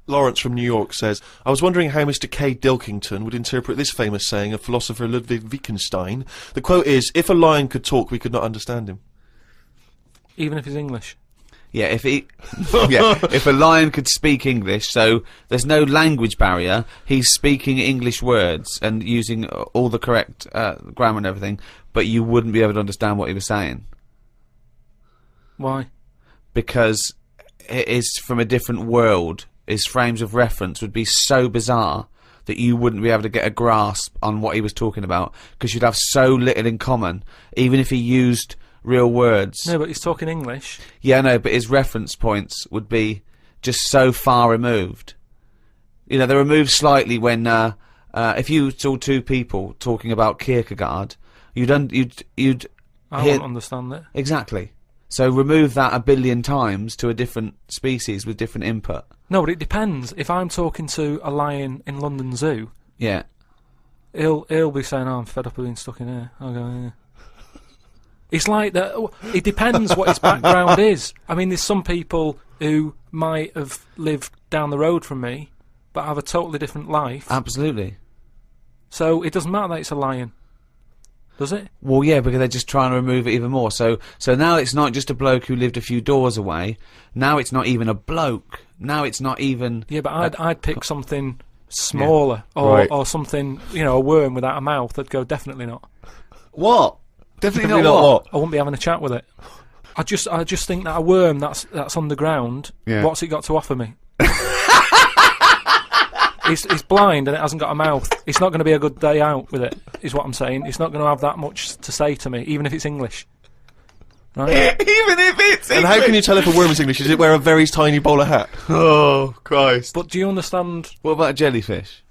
Lawrence from New York says, I was wondering how Mr. K. Pilkington would interpret this famous saying of philosopher Ludwig Wittgenstein. The quote is, if a lion could talk, we could not understand him. Even if he's English? Yeah, if a lion could speak English, so there's no language barrier, he's speaking English words and using all the correct grammar and everything, but you wouldn't be able to understand what he was saying. Why? Because it is from a different world. His frames of reference would be so bizarre that you wouldn't be able to get a grasp on what he was talking about, because you'd have so little in common, even if he used real words. No, but he's talking English. Yeah, no, but his reference points would be just so far removed. You know, they're removed slightly when, if you saw two people talking about Kierkegaard, you'd I wouldn't understand it. Exactly. So remove that 1 billion times to a different species with different input. No, but it depends. If I'm talking to a lion in London Zoo, yeah, he'll be saying, "Oh, I'm fed up of being stuck in here." I'll go, "Yeah." It's like that. It depends what his background is. I mean, there's some people who might have lived down the road from me, but have a totally different life. Absolutely. So it doesn't matter that it's a lion, does it? Well, yeah, because they're just trying to remove it even more. So now it's not just a bloke who lived a few doors away. Now it's not even a bloke. Now it's not even. Yeah, but I'd pick something smaller, or something, you know, a worm without a mouth. I'd go, definitely not. What? Definitely not what? I wouldn't be having a chat with it. I just think that a worm that's underground, what's it got to offer me? It's blind and it hasn't got a mouth. It's not going to be a good day out with it, is what I'm saying. It's not going to have that much to say to me, even if it's English. Right? Even if it's English! And how can you tell if a worm is English? Does it wear a very tiny bowler hat? Oh, Christ. But do you understand? What about a jellyfish?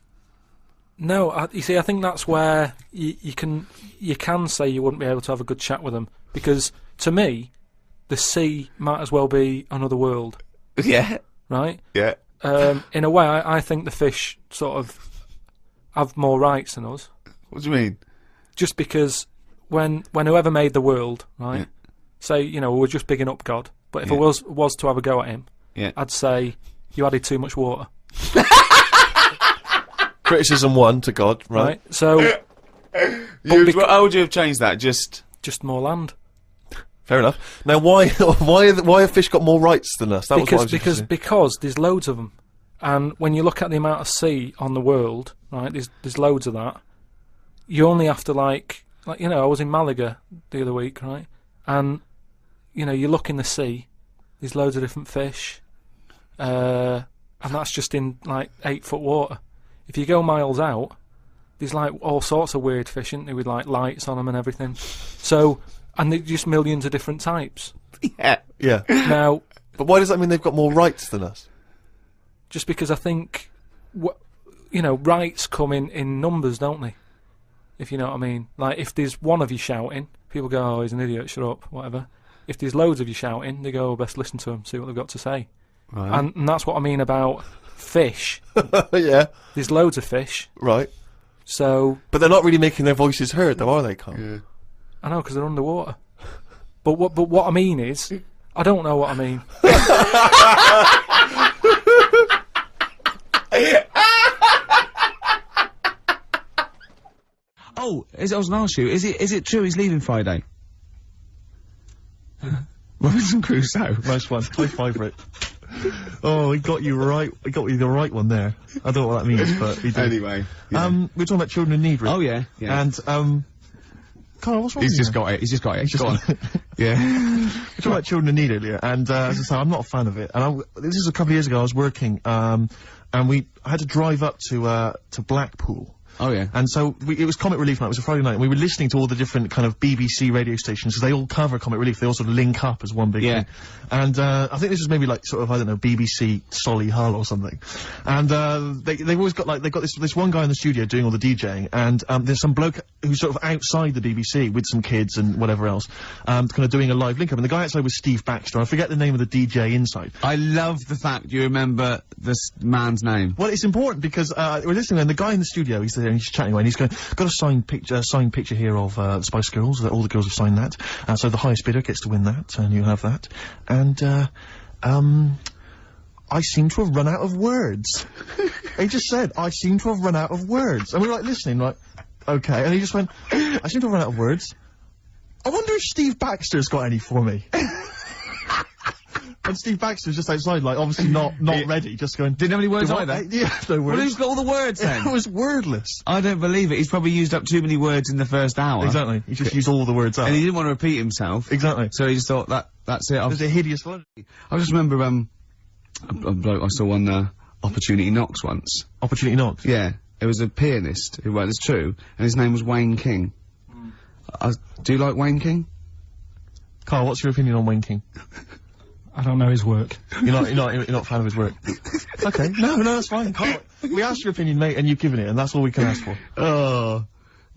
No, you see, I think that's where you can say you wouldn't be able to have a good chat with them, because to me, the sea might as well be another world. Yeah. Right? Yeah. In a way, I think the fish sort of have more rights than us. What do you mean? Just because when whoever made the world, right, say, you know, we're just bigging up God, but if I was to have a go at him, I'd say, you added too much water. Criticism 1 to God, right? So, how would you have changed that? Just more land. Fair enough. Now, why have fish got more rights than us? Because there's loads of them, and when you look at the amount of sea on the world, right, there's loads of that. You only have to like you know, I was in Malaga the other week, right, and you know, you look in the sea, there's loads of different fish, and that's just in like 8-foot water. If you go miles out, there's like all sorts of weird fish, isn't there, with like lights on them and everything. So, and there's just millions of different types. Yeah. Now, but why does that mean they've got more rights than us? Just because I think, you know, rights come in numbers, don't they? If you know what I mean. Like, if there's one of you shouting, people go, "Oh, he's an idiot, shut up," whatever. If there's loads of you shouting, they go, "Oh, best listen to them, see what they've got to say." Right. And that's what I mean about fish. Yeah. There's loads of fish. Right. So. But they're not really making their voices heard, though, are they, Carl? Yeah. I know, because they're underwater. But what I mean is, I don't know what I mean. Oh, I was going to ask you, is it true he's leaving Friday? Robinson Crusoe. Nice one. High five, Rick. Oh, he got you right. He got you the right one there. I don't know what that means, but he did. Anyway. Yeah. We're talking about children in need, Rick. Oh, yeah. And, Carl, what's wrong He's with just got it. He's just got it. Go on. Yeah. We're talking about children in need earlier, and as I say, I'm not a fan of it. And this is a couple of years ago. I was working, and I had to drive up to Blackpool. Oh, yeah. And so it was Comic Relief night. It was a Friday night, and we were listening to all the different kind of BBC radio stations, because they all cover Comic Relief. They all sort of link up as one big thing. And I think this was maybe like sort of, I don't know, BBC Solihull or something. And they've always got like, they've got this one guy in the studio doing all the DJing, and there's some bloke who's sort of outside the BBC with some kids and whatever else, kind of doing a live link up. And the guy outside was Steve Baxter. I forget the name of the DJ inside. I love the fact you remember this man's name. Well, it's important because we're listening, and the guy in the studio, he's there and he's chatting away, and he's going, "Got a signed picture here of the Spice Girls. That all the girls have signed that. So the highest bidder gets to win that, and you have that. And I seem to have run out of words. He just said, I seem to have run out of words. And we were like listening, like, okay. And he just went, I seem to have run out of words. I wonder if Steve Baxter's got any for me. And Steve Baxter's just outside, like, obviously not ready, just going... Didn't have any words "Do either? what, mate?" Yeah, no words. Well, who's got all the words then? It was wordless. I don't believe it. He's probably used up too many words in the first hour. Exactly. He just used all the words up. And he didn't want to repeat himself. Exactly. So he just thought, that's it. It was a hideous one. I just remember, a bloke I saw on, Opportunity Knocks once. Opportunity Knocks? Yeah. It was a pianist who, well, it's true, and his name was Wayne King. Do you like Wayne King? Carl, what's your opinion on Wayne King? I don't know his work. You're not a fan of his work? Okay. No, that's fine. Carl, we asked your opinion, mate, and you've given it, and that's all we can ask for. Oh,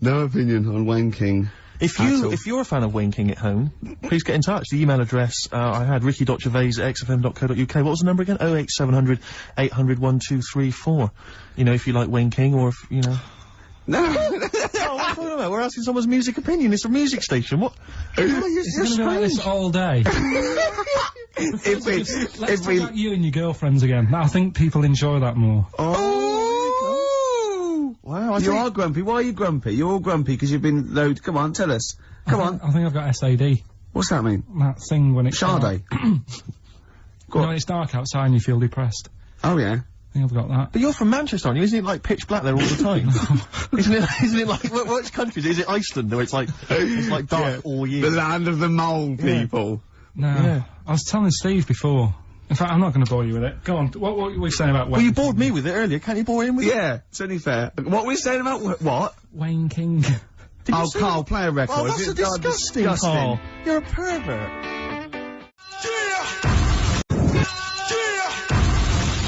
no opinion on Wayne King. If you're a fan of Wayne King at home, please get in touch. The email address, I had ricky.gervais@xfm.co.uk. What was the number again? 08700 800 1234. You know, if you like Wayne King, or if, you know... No! Oh, what are you talking about? We're asking someone's music opinion. It's a music station. What? You're It's going to be like this all day. Let's talk about you and your girlfriends again. I think people enjoy that more. Oh! Wow, You are grumpy. Why are you grumpy? You're all grumpy because you've been loaded. Come on, tell us. Come on. I think I've got SAD. What's that mean? That thing when it's Sade. when it's dark outside and you feel depressed. Oh, yeah. I think I've got that. But you're from Manchester, aren't you? Isn't it like pitch black there all the time? Isn't it like, which country is it? Iceland, where it's like dark all year? The land of the mole people. No. Yeah. I was telling Steve before. In fact, I'm not going to bore you with it. Go on. What were you saying about Wayne Well, you King? bored me with it earlier. Can't you bore him with it? Yeah, it's only fair. What were we saying about what? Wayne King. Oh, Carl, play a record. Oh, that's disgusting, Carl. You're a pervert.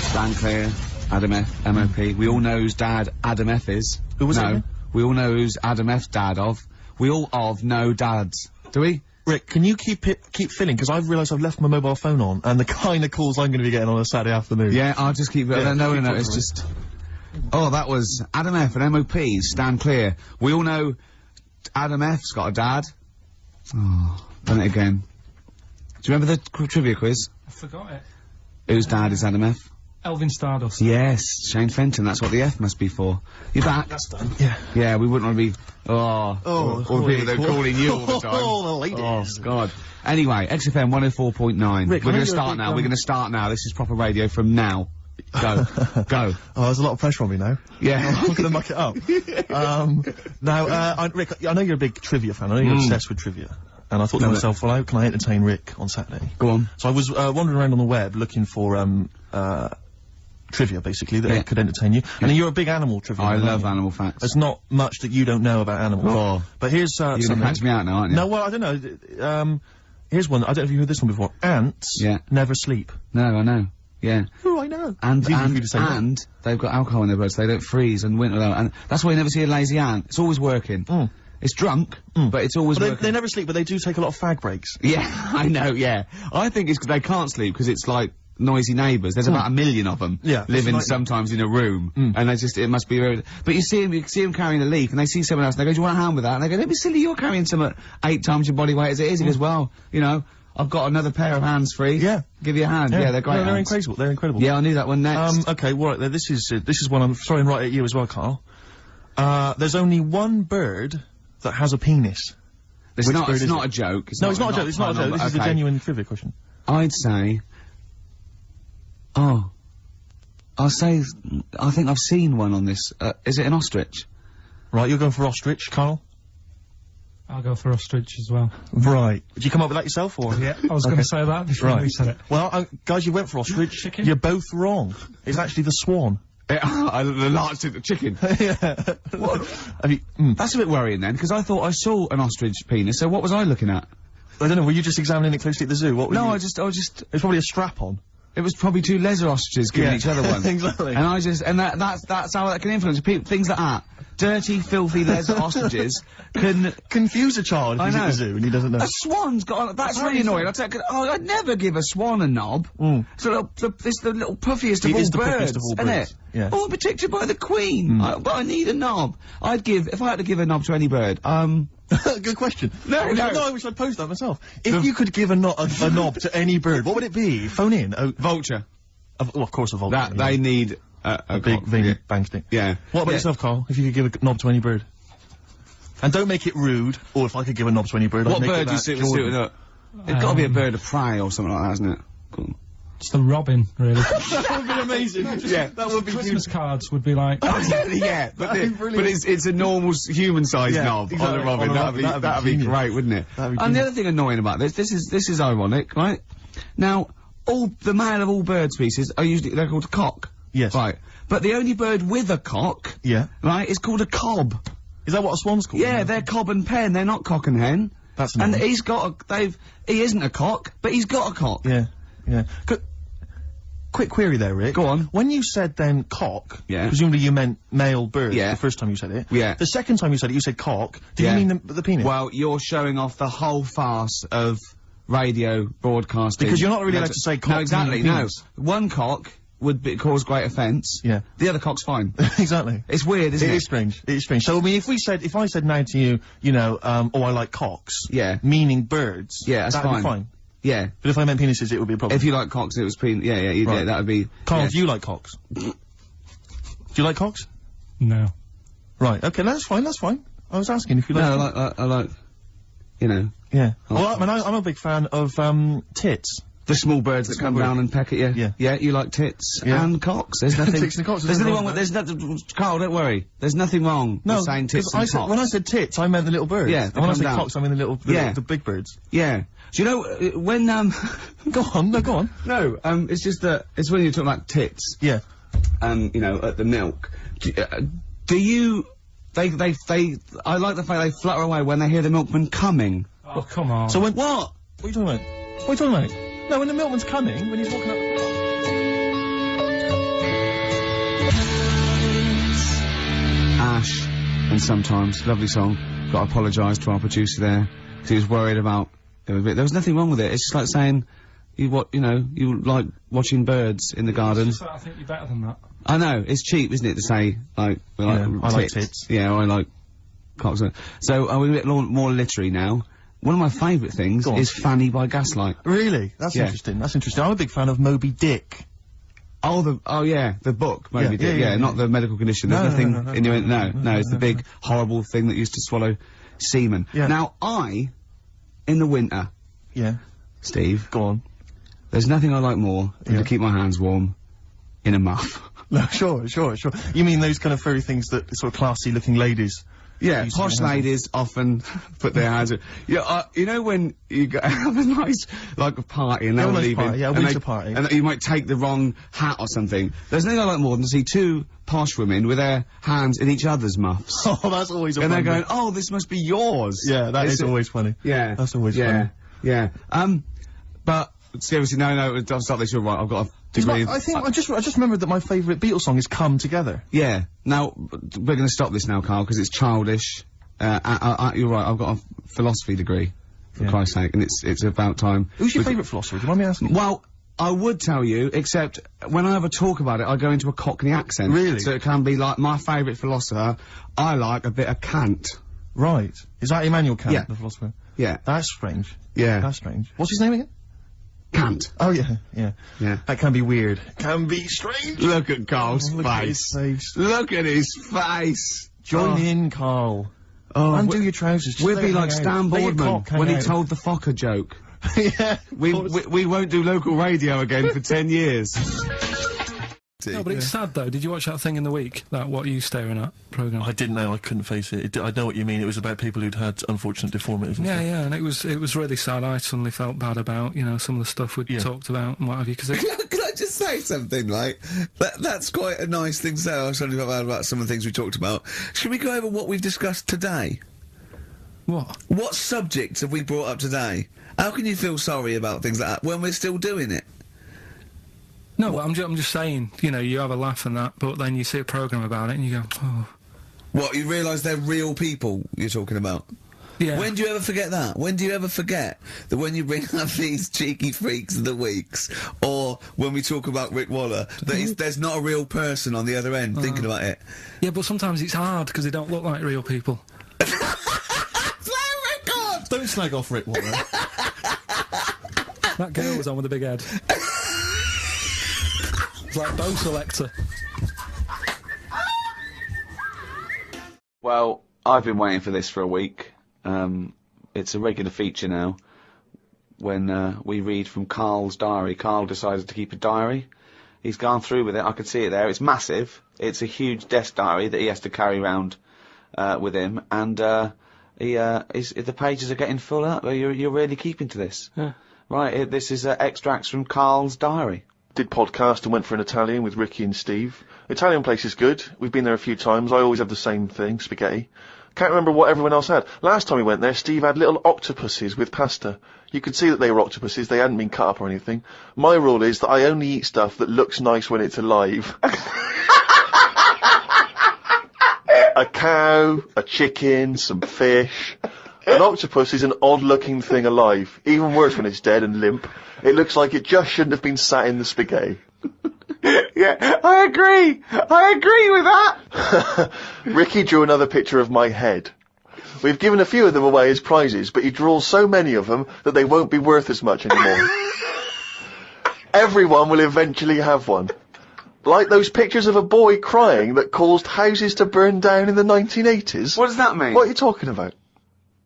Stand clear. Adam F. MOP. We all know whose dad Adam F is. Who was no. it? We all know who's Adam F's dad of. We all know dads. Do we? Rick, can you keep filling? Because I've realised I've left my mobile phone on, and the kind of calls I'm going to be getting on a Saturday afternoon. Yeah, I'll just keep... Yeah, no, keep it's talking. just... Oh, that was Adam F. and MOP. Stand clear. We all know Adam F's got a dad. Oh, done it again. Do you remember the trivia quiz? I forgot it. Whose dad is Adam F? Elvin Stardust. Yes, Shane Fenton. That's what the F must be for. You're back. That's done. Yeah. Yeah, we wouldn't want to be... all people that are calling you all the time. Oh, the ladies. Oh, God. Anyway, XFM 104.9. Rick, We're I know going to you're a start big, now. We're going to start now. This is proper radio from now. Go. Go. Oh, there's a lot of pressure on me now. Yeah. I'm going to muck it up. Now, Rick, I know you're a big trivia fan. I know you're obsessed with trivia. And I thought to myself, well, how can I entertain Rick on Saturday? Go on. So I was wandering around on the web looking for trivia, basically, that could entertain you. And you're a big animal trivia I fan, love aren't you? animal facts. There's not much that you don't know about animals. Oh. But here's You're going something. to catch me out now, aren't you? No, well, I don't know. Here's one. I don't know if you heard this one before. Ants never sleep. No, I know. Yeah. Oh, I know. And It's easy for you to say that. and they've got alcohol in their blood, so they don't freeze and winter. And that's why you never see a lazy ant. It's always working. It's drunk, but it's always But working. they never sleep, but they do take a lot of fag breaks. Yeah, I know, yeah. I think it's 'cause they can't sleep because it's like noisy neighbours. There's about 1 million of them living like- sometimes in a room. And they just, it must be very... But you see them carrying a leaf and they see someone else and they go, do you want a hand with that? And they go, don't be silly, you're carrying some 8 times your body weight as it is. He goes, well, you know, I've got another pair of hands free. Yeah. Give you a hand. Yeah, they're great No, they're hands. incredible. They're incredible. Yeah, I knew that one next. Okay, well, right, this is one I'm throwing right at you as well, Carl. There's only one bird that has a penis. It's Which not bird a is joke. No, it's not a joke. It's not a joke. This is a genuine trivia question. I'd say... Oh. I think I've seen one on this. Is it an ostrich? Right, you're going for ostrich, Carl? I'll go for ostrich as well. Right. Did you come up with that yourself, or? Yeah, I was going to say that before Right. we said it. Well, guys, you went for ostrich. Chicken? You're both wrong. It's actually the swan. The large chicken. Yeah. What? Have you, That's a bit worrying then, because I thought I saw an ostrich penis, so what was I looking at? I don't know, were you just examining it closely at the zoo? What were No, you? I just... It's probably a strap-on. It was probably 2 leather ostriches giving each other one. Exactly. And that's how that can influence people. Things like that. Dirty, filthy leather ostriches can... Confuse a child if he's at the zoo and he doesn't know. A swan's got... That's really annoying. I'd never give a swan a knob. It's the little puffiest of It all is the birds, puffiest of all isn't birds. it? Yeah. Oh, protected by the queen. But I need a knob. If I had to give a knob to any bird, Good question. No, I wish I'd posed that myself. If you could give a knob to any bird, what would it be? Phone in. Oh, vulture. Well, of course, a Vulcan. That they need a big veiny bang stick. Yeah. What about yourself, Carl? If you could give a knob to any bird, and don't make it rude. Or if I could give a knob to any bird, What I'd make bird it do you that sit with? Jordan. It's got to be a bird of prey or something like that, isn't it? Cool. It's the robin, really. That would be amazing. Yeah, that would be Christmas cards would be like. yeah, but it's a normal human-sized knob on a robin. That'd be great, wouldn't it? And the other thing annoying about this is ironic, right? Now, all the male of all bird species they're called a cock. Yes. Right. But the only bird with a cock, right, is called a cob. Is that what a swan's called? Yeah, they're cob and pen. They're not cock and hen. That's and nice. he isn't a cock, but he's got a cock. Yeah. Quick query there, Rick. Go on. When you said then cock, yeah, presumably you meant male bird. Yeah. The first time you said it. Yeah. The second time you said it, you said cock. Did you mean the penis? Well, you're showing off the whole farce of radio broadcasting. Because you're not really allowed to say cock. No, exactly. No, one cock would cause great offence. Yeah. The other cock's fine. Exactly. It's weird, isn't it? It is strange. It is strange. So I mean, if I said now to you, you know, oh, I like cocks. Yeah. Meaning birds. Yeah, that's that'd fine. Be fine. Yeah. But if I meant penises, it would be a problem. If you like cocks, it was yeah, that would be. Carl, do you like cocks? Do you like cocks? No. Right. Okay. That's fine. That's fine. I was asking if you like. No, I like. You know. Yeah. Well, I mean, I'm a big fan of tits. The small birds that come down and peck at you. Yeah. Yeah, you like tits and cocks. There's nothing. Tits and cocks. There's nothing wrong with. There's nothing. Carl, don't worry. There's nothing wrong with saying tits and cocks. When I said tits, I meant the little birds. Yeah. And when I said cocks, I mean the big birds. Yeah. Do you know when Go on. No, go on. No. It's just that it's when you're talking about tits. Yeah. You know, at the milk. Do you? I like the fact they flutter away when they hear the milkman coming. Oh, come on. So when what? What are you talking about? What are you talking about? No, when the milkman's coming, when he's walking up the clock. Ash, and sometimes, lovely song. Got to apologise to our producer there, because he was worried about it a bit. There was nothing wrong with it. It's just like saying, you like watching birds in the garden. Just that I think you're better than that. I know, it's cheap, isn't it, to say, like, I like tits. Yeah, I like cocks. So, are we a bit more literary now? One of my favourite things is Fanny by Gaslight. Really? That's interesting. That's interesting. I'm a big fan of Moby Dick. Oh yeah, the book, Moby Dick. Yeah, not the medical condition. There's nothing in your... No, it's the big, horrible thing that used to swallow semen. Yeah. Now, in the winter... Yeah. Steve. Go on. There's nothing I like more than to keep my hands warm in a muff. No, sure. You mean those kind of furry things that sort of classy-looking ladies... Yeah, posh ladies often put their hands in. Yeah, you know when you have a nice, like, a party and they're all leaving. Yeah, a winter party. And you might take the wrong hat or something. There's nothing I like more than to see two posh women with their hands in each other's muffs. Oh, that's always a And fun they're going, bit. oh, this must be yours. Yeah, that is always funny. Yeah. That's always funny. Yeah. But, seriously, no, I'll stop this, you're right, I've got a degree. I just remembered that my favourite Beatles song is Come Together. Yeah. Now, we're gonna stop this now, Carl, because it's childish. You're right, I've got a philosophy degree, for Christ's sake, and it's about time. Who's your favourite philosopher? Do you mind me asking? Well, I would tell you, except when I ever talk about it, I go into a Cockney accent. Really? So it can be like, my favourite philosopher, I like a bit of Kant. Right. Is that Immanuel Kant, Yeah. the philosopher? Yeah. That's strange. Yeah. That's strange. What's his name again? Kant. Oh, yeah. Yeah. That can be weird. Can be strange. Look at Carl's Look at face. his face. Look at his face. Join in, Carl. Oh, Undo your trousers. Just we'll let be it like hang Stan out. Let your Boardman cock hang when he out. told the Fokker joke. Yeah. We won't do local radio again for 10 years. No, but it's sad though. Did you watch that thing in the week? That What Are You Staring At programme? I didn't know. I couldn't face it. I know what you mean. It was about people who'd had unfortunate deformities. And stuff. Yeah, and it was really sad. I suddenly felt bad about, some of the stuff we'd talked about and what have you, because Can I just say something, like, that's quite a nice thing to say. I was only about some of the things we talked about. Should we go over what we've discussed today? What subjects have we brought up today? How can you feel sorry about things like that when we're still doing it? No, but I'm just saying, you have a laugh and that, but then you see a programme about it and you go, oh. What, you realise they're real people you're talking about? Yeah. When do you ever forget that? When do you ever forget that when you bring up these cheeky freaks of the weeks, or when we talk about Rick Waller, that there's not a real person on the other end thinking about it? Yeah, but sometimes it's hard because they don't look like real people. Play a record! Don't slag off Rick Waller. That girl was on with a big head. like bow selector. Well, I've been waiting for this for a week. It's a regular feature now. When we read from Karl's diary. Karl decided to keep a diary. He's gone through with it. I could see it there. It's massive. It's a huge desk diary that he has to carry around with him, and the pages are getting full up. You're really keeping to this. Yeah. Right. This is extracts from Karl's diary. Did podcast and went for an Italian with Ricky and Steve. Italian place is good. We've been there a few times. I always have the same thing, spaghetti. Can't remember what everyone else had. Last time we went there, Steve had little octopuses with pasta. You could see that they were octopuses. They hadn't been cut up or anything. My rule is that I only eat stuff that looks nice when it's alive. A cow, a chicken, some fish. An octopus is an odd-looking thing alive. Even worse when it's dead and limp. It looks like it just shouldn't have been sat in the spaghetti. Yeah, I agree with that. Ricky drew another picture of my head. We've given a few of them away as prizes, but he draws so many of them that they won't be worth as much anymore. Everyone will eventually have one. Like those pictures of a boy crying that caused houses to burn down in the 1980s. What does that mean? What are you talking about?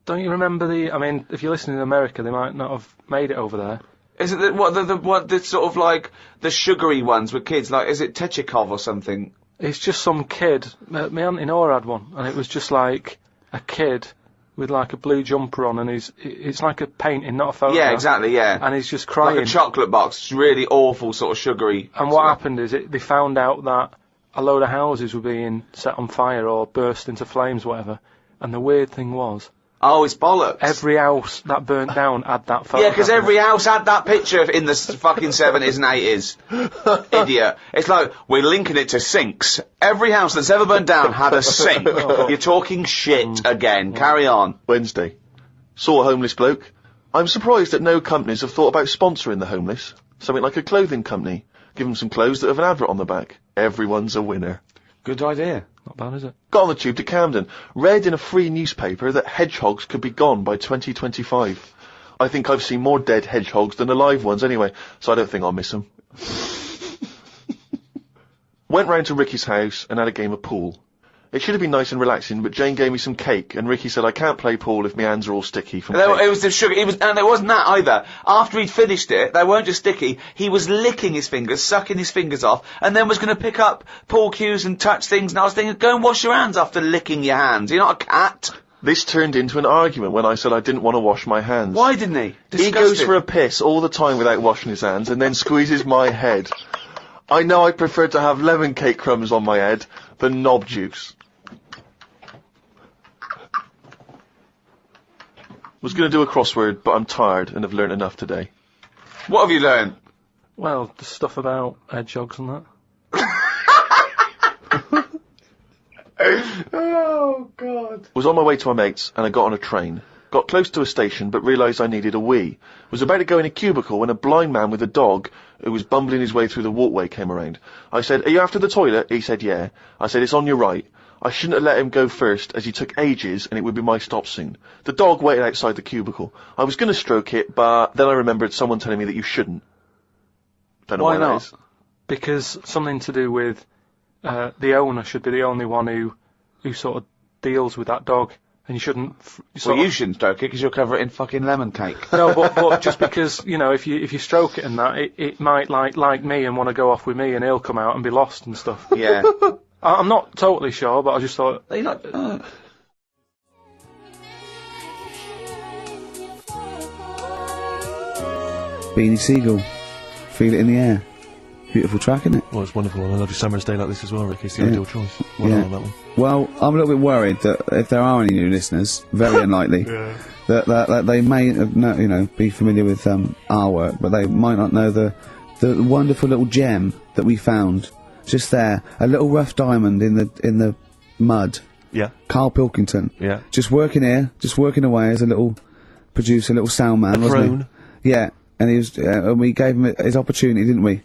Don't you remember I mean, if you're listening in America, they might not have made it over there. Is it the sort of like the sugary ones with kids? Like, is it Techikov or something? It's just some kid. My auntie Nora had one, and it was just like a kid with like a blue jumper on, and it's like a painting, not a photo. Yeah, exactly. Yeah, and he's just crying. Like a chocolate box. It's really awful, sort of sugary. And what happened is they found out that a load of houses were being set on fire or burst into flames, whatever. And the weird thing was, oh, it's bollocks. every house that burnt down had that photo. Yeah, because every house had that picture in the fucking 70s and 80s. Idiot. It's like, we're linking it to sinks. Every house that's ever burned down had a sink. You're talking shit again. Carry on. Wednesday. Saw a homeless bloke. I'm surprised that no companies have thought about sponsoring the homeless. Something like a clothing company. Give them some clothes that have an advert on the back. Everyone's a winner. Good idea. Not bad, is it? Got on the tube to Camden. Read in a free newspaper that hedgehogs could be gone by 2025. I think I've seen more dead hedgehogs than alive ones anyway, so I don't think I'll miss them. Went round to Ricky's house and had a game of pool. It should have been nice and relaxing, but Jane gave me some cake, and Ricky said I can't play pool if my hands are all sticky from cake. It was the sugar, and it wasn't that either. After he'd finished it, they weren't just sticky, he was licking his fingers, sucking his fingers off, and then was going to pick up pool cues and touch things, and I was thinking, go and wash your hands after licking your hands. You're not a cat. This turned into an argument when I said I didn't want to wash my hands. Why didn't he? Disgusting. He goes for a piss all the time without washing his hands, and then squeezes my head. I know I prefer to have lemon cake crumbs on my head than knob juice. Was going to do a crossword, but I'm tired and have learnt enough today. What have you learned? Well, the stuff about hedgehogs and that. Oh, God. Was on my way to my mates, and I got on a train. Got close to a station, but realised I needed a wee. Was about to go in a cubicle when a blind man with a dog, who was bumbling his way through the walkway, came around. I said, "Are you after the toilet?" He said, "Yeah." I said, "It's on your right." I shouldn't have let him go first, as he took ages, and it would be my stop soon. The dog waited outside the cubicle. I was going to stroke it, but then I remembered someone telling me that you shouldn't. Don't know why not? that is. Because something to do with the owner should be the only one who sort of deals with that dog, and you shouldn't. Well, you shouldn't stroke it because you'll cover it in fucking lemon cake. No, but just because, you know, if you stroke it and that, it might like me and want to go off with me, and he'll come out and be lost and stuff. Yeah. I'm not totally sure, but I just thought. Are you not? Beanie Seagull, Feel It in the Air. Beautiful track, isn't it? Well, it's wonderful on a lovely summer's day like this as well, Ricky. It's the ideal choice. Well done on that one. Well, I'm a little bit worried that if there are any new listeners, very unlikely, that they may be familiar with our work, but they might not know the wonderful little gem that we found just there, a little rough diamond in the mud. Yeah. Karl Pilkington. Yeah. Just working away as a little producer, little sound man, wasn't he? Yeah. And he was, and we gave him his opportunity, didn't we?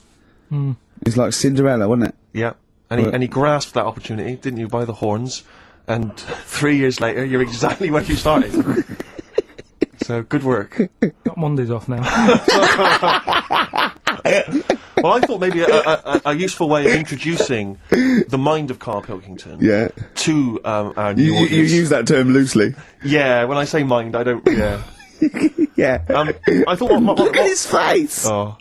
Mm. It's like Cinderella, wasn't it? Yeah. And he grasped that opportunity, didn't you, by the horns? And 3 years later, you're exactly where you started. So, good work. Got Mondays off now. Well, I thought maybe a useful way of introducing the mind of Karl Pilkington to our new audience. You use that term loosely. Yeah, when I say mind, I don't... Yeah. Yeah. I thought... Look at his face! Oh.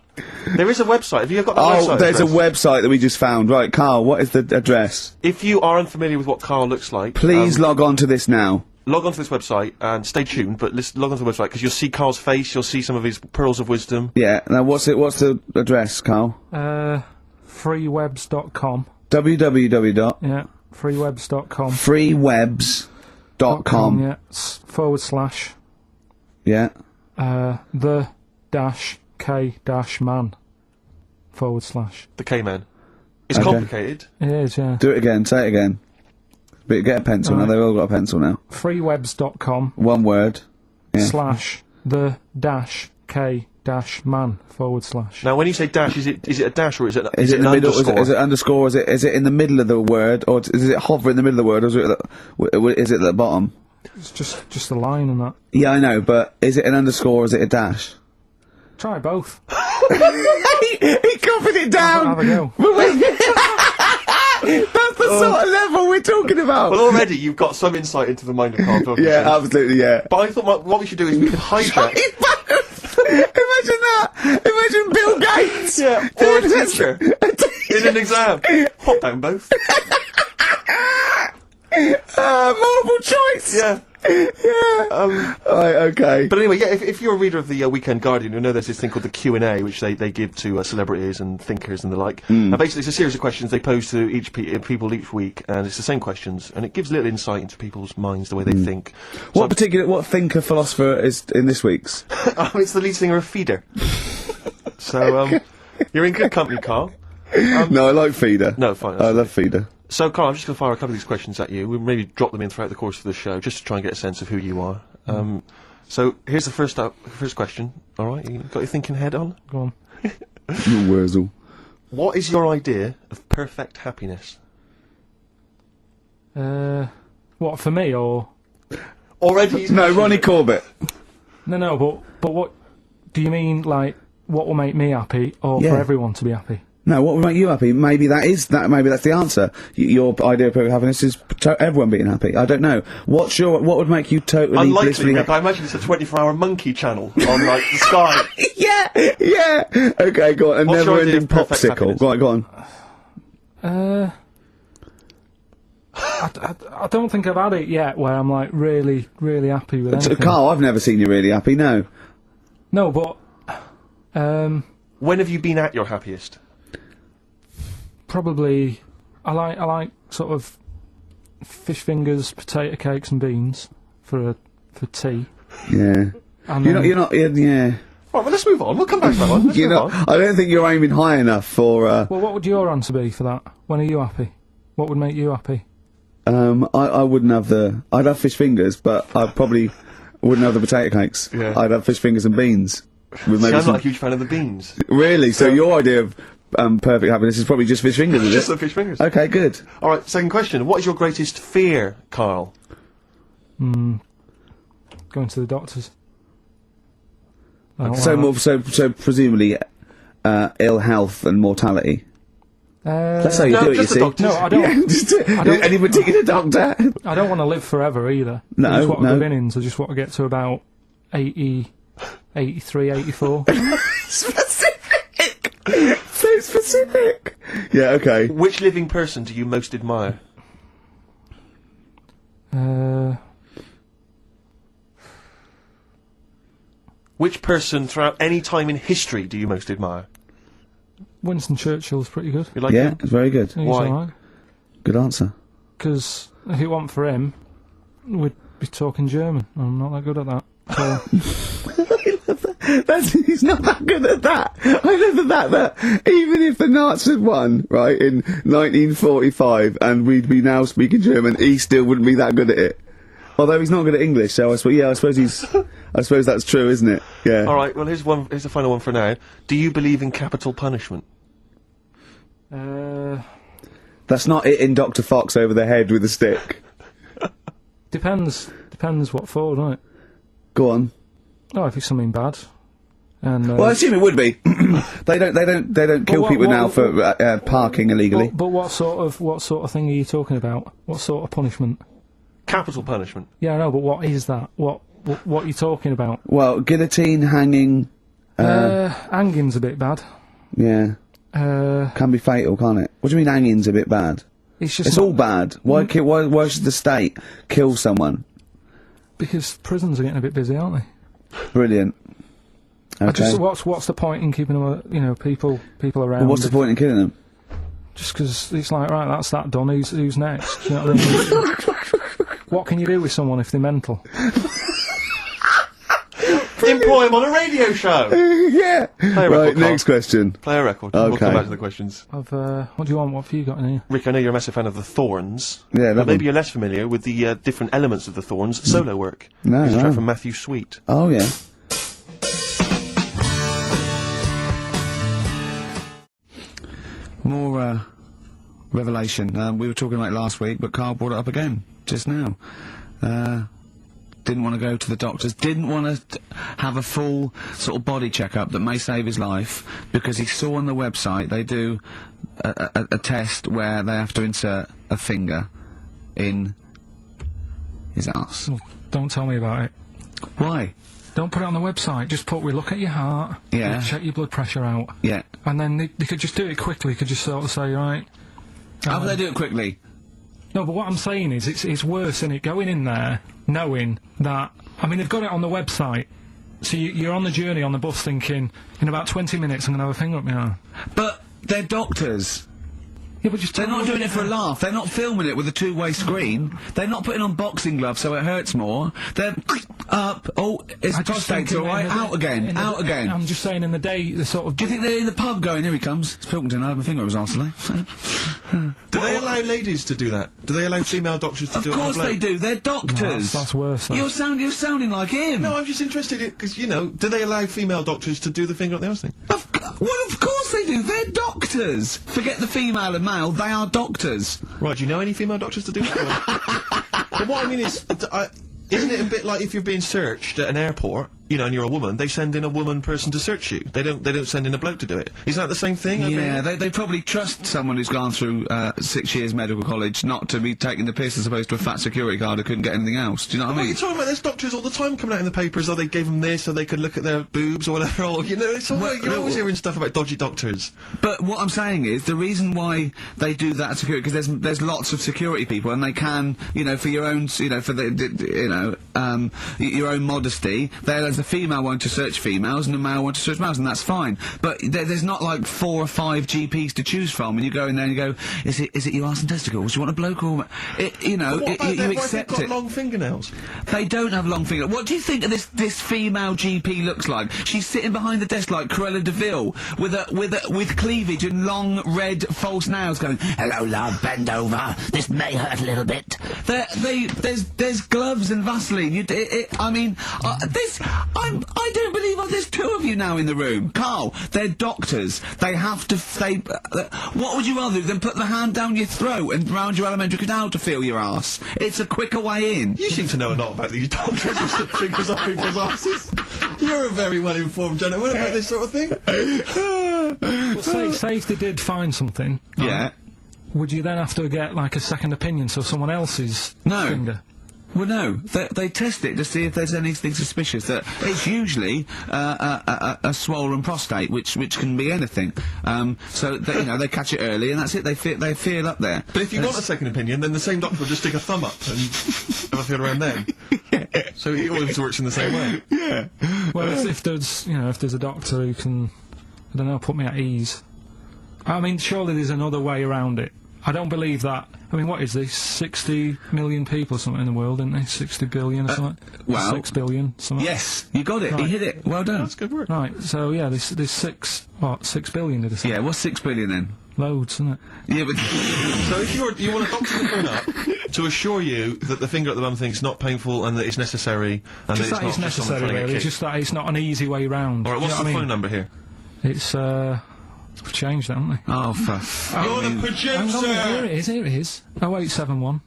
There is a website. Have you got the website? Oh, there's address? a website that we just found. Right, Karl, what is the address? If you are unfamiliar with what Karl looks like... Please log on to this now. Log on to this website and stay tuned, but log on to the website because you'll see Karl's face, you'll see some of his pearls of wisdom. Yeah, now what's the address, Karl? Freewebs.com. www. Yeah, freewebs.com. Freewebs.com. Yeah, / Yeah. the K-man / The K-man. It's Okay. complicated. It is, yeah. Do it again, say it again. But get a pencil now, they've all got a pencil now. Freewebs.com One word. Yeah. / the K-man / Now, when you say dash, is it a dash or is it Is it in the an middle? underscore? Is it underscore? Is it in the middle of the word, or is it hover in the middle of the word, or is it at the bottom? It's just a line and that. Yeah, I know, but is it an underscore or is it a dash? Try both. He copied it down! Have a go. That's the sort of level we're talking about! Well, already you've got some insight into the mind of Karl Pilkington. Yeah, absolutely, yeah. But I thought what we should do is we could hijack... Imagine that! Imagine Bill Gates! Yeah, or a teacher in an exam. Hop down both. Multiple choice! Yeah. Yeah. Right, okay. But anyway, yeah, if you're a reader of the Weekend Guardian, you'll know there's this thing called the Q&A, which they give to celebrities and thinkers and the like. Now, basically, it's a series of questions they pose to people each week, and it's the same questions, and it gives little insight into people's minds, the way they think. What thinker, philosopher is in this week's? It's the lead singer of Feeder. So, you're in good company, Karl. No, I like Feeder. No, fine. I love Feeder. So, Karl, I'm just going to fire a couple of these questions at you. We'll maybe drop them in throughout the course of the show, just to try and get a sense of who you are. So, here's the first question. All right, you got your thinking head on? Go on. You Wurzel. What is your idea of perfect happiness? What, for me, or...? Already... No, Ronnie Corbett. No, but what... Do you mean, like, what will make me happy, or Yeah. for everyone to be happy? No, what would make you happy? Maybe maybe that's the answer. Your idea of perfect happiness is everyone being happy. I don't know. What would make you totally Unlikely, blissfully Nick. happy? I imagine it's a 24-hour monkey channel on, like, the sky. Yeah. Okay, go on. A What's your idea never-ending of perfect popsicle. happiness? Go on. I don't think I've had it yet where I'm, like, really, really happy with anything. Karl, I've never seen you really happy. No. No, but... When have you been at your happiest? Probably... I like sort of fish fingers, potato cakes and beans for tea. Yeah. And You're not. Yeah. Right, well, let's move on. We'll come back to that one. Let's You're move not. I don't think you're aiming high enough for. Well, what would your answer be for that? When are you happy? What would make you happy? I wouldn't have I'd have fish fingers, but I probably wouldn't have the potato cakes. Yeah. I'd have fish fingers and beans. With See, maybe I'm not a huge fan of the beans. Really? So your idea of perfect happiness is probably just fish fingers, is Just it? the fish fingers. Okay, good. All right, second question. What is your greatest fear, Karl? Going to the doctors. So presumably ill health and mortality. That's how you do it, you just the see. doctors. No, I don't. don't. Any particular doctor? I don't want to live forever either. No, I just want no. to go innings. I just want to get to about 80, 83, 84. Specific! So specific! Yeah, okay. Which living person do you most admire? Which person throughout any time in history do you most admire? Winston Churchill's pretty good. You like Yeah, him? it's very good. He's Why? alright. Good answer. Because if it weren't for him, we'd be talking German. I'm not that good at that. So, He's not that good at that. I love that even if the Nazis had won, right, in 1945, and we'd be now speaking German, he still wouldn't be that good at it. Although he's not good at English, so I suppose that's true, isn't it? Yeah. All right. Well, here's the final one for now. Do you believe in capital punishment? That's not it in Dr. Fox over the head with a stick. depends what for, right? Go on. Oh, if it's something bad. And, well, I assume it would be. They don't kill people now for parking illegally. But what sort of thing are you talking about? What sort of punishment? Capital punishment. Yeah, I know, but what is that? What are you talking about? Well, guillotine, hanging. Hanging's a bit bad. Yeah. Can be fatal, can't it? What do you mean hanging's a bit bad? It's all bad. Why should the state kill someone? Because prisons are getting a bit busy, aren't they? Brilliant. Okay. What's the point in keeping them, people around? Well, what's the point in killing them? Just because it's like, right, that's that done. Who's next? Do you know what I mean? What can you do with someone if they're mental? Employ him on a radio show. Yeah. Play a record, right. Next question. Play a record. Okay. We'll come back to the questions. What do you want? What have you got in here? Rick, I know you're a massive fan of the Thorns. Yeah, but maybe you're less familiar with the different elements of the Thorns' solo work. No, Here's a track from Matthew Sweet. Oh yeah. More revelation. We were talking about it last week, but Karl brought it up again just now. Didn't want to go to the doctors, didn't want to have a full sort of body checkup that may save his life, because he saw on the website they do a test where they have to insert a finger in his ass. Well, don't tell me about it. Why? Don't put it on the website. Just we look at your heart. Yeah. Check your blood pressure out. Yeah. And then they could just do it quickly. Could just sort of say, right. How do they do it quickly? No, but what I'm saying is, it's worse, isn't it? Going in there, knowing that. I mean, they've got it on the website. So you're on the journey on the bus thinking, in about 20 minutes I'm going to have a finger up my arm. But they're doctors. Yeah, but They're not doing it for a laugh. They're not filming it with a two-way screen. They're not putting on boxing gloves so it hurts more. They're up. Oh, it's prostate's all right. Out again. Out again. I'm just saying, in the day, the sort of. Do you think they're in the pub going, here he comes? It's Pilkington. I have my finger up his arse today. Do they allow ladies to do that? Do they allow female doctors to do it? Of course they do. They're doctors. No, that's worse. You're sounding like him. No, I'm just interested in, because, do they allow female doctors to do the finger up the arse thing? Well, of course they do. They're doctors. Forget the female and male. They are doctors. Right, do you know any female doctors to do that? But what I mean is, isn't it a bit like if you're being searched at an airport, and you're a woman, they send in a woman person to search you. They don't send in a bloke to do it. Is that the same thing? Yeah, they probably trust someone who's gone through 6 years medical college not to be taking the piss as opposed to a fat security guard who couldn't get anything else. Do you know what I mean? You're talking about there's doctors all the time coming out in the papers, they gave them this so they could look at their boobs or whatever, or, it's all you're always hearing stuff about dodgy doctors. But what I'm saying is, the reason why they do that at security, because there's lots of security people, and they can, for your own, for your own modesty, there's a female one to search females and a male one to search males, and that's fine. But there's not like 4 or 5 GPs to choose from, and you go in there and you go, is it your arse and testicles? Do you want a bloke or you accept got it. Long fingernails. They don't have long fingernails. What do you think this female GP looks like? She's sitting behind the desk like Cruella de Vil with cleavage and long red false nails, going, "Hello, love, bend over. This may hurt a little bit." There's gloves and Vaseline. I don't believe there's 2 of you now in the room. Karl, they're doctors. They have to, what would you rather do than put the hand down your throat and round your alimentary canal to feel your arse? It's a quicker way in. You seem to know a lot about these doctors who slip fingers up people's arses. You're a very well-informed gentleman about this sort of thing. Well, say if they did find something. Yeah. Would you then have to get, a second opinion, so someone else's finger? Well, no. They test it to see if there's anything suspicious. That it's usually a swollen prostate, which can be anything. So they catch it early, and that's it. They feel up there. But if you want a second opinion, then the same doctor will just stick a thumb up and have a feel around them. Yeah. So it always works in the same way. Yeah. Well, if there's a doctor who can, I don't know, put me at ease. I mean, surely there's another way around it. I don't believe that. I mean, what is this? 60 million people or something in the world, isn't there? 60 billion or something? Well, 6 billion, something? Yes, you got it. Right. You hit it. Well done. That's good work. Right, so yeah, there's 6 billion, did I say? Yeah, what's 6 billion then? Loads, isn't it? Yeah, but... So if you want a doctor to phone up to assure you that the finger at the bum thing's not painful and that it's necessary, and just that it's not necessary, just really. Just that it's not an easy way round. Alright, what's the phone number here? It's, we've changed it, haven't we? Oh, You're the producer! Here it is. 0871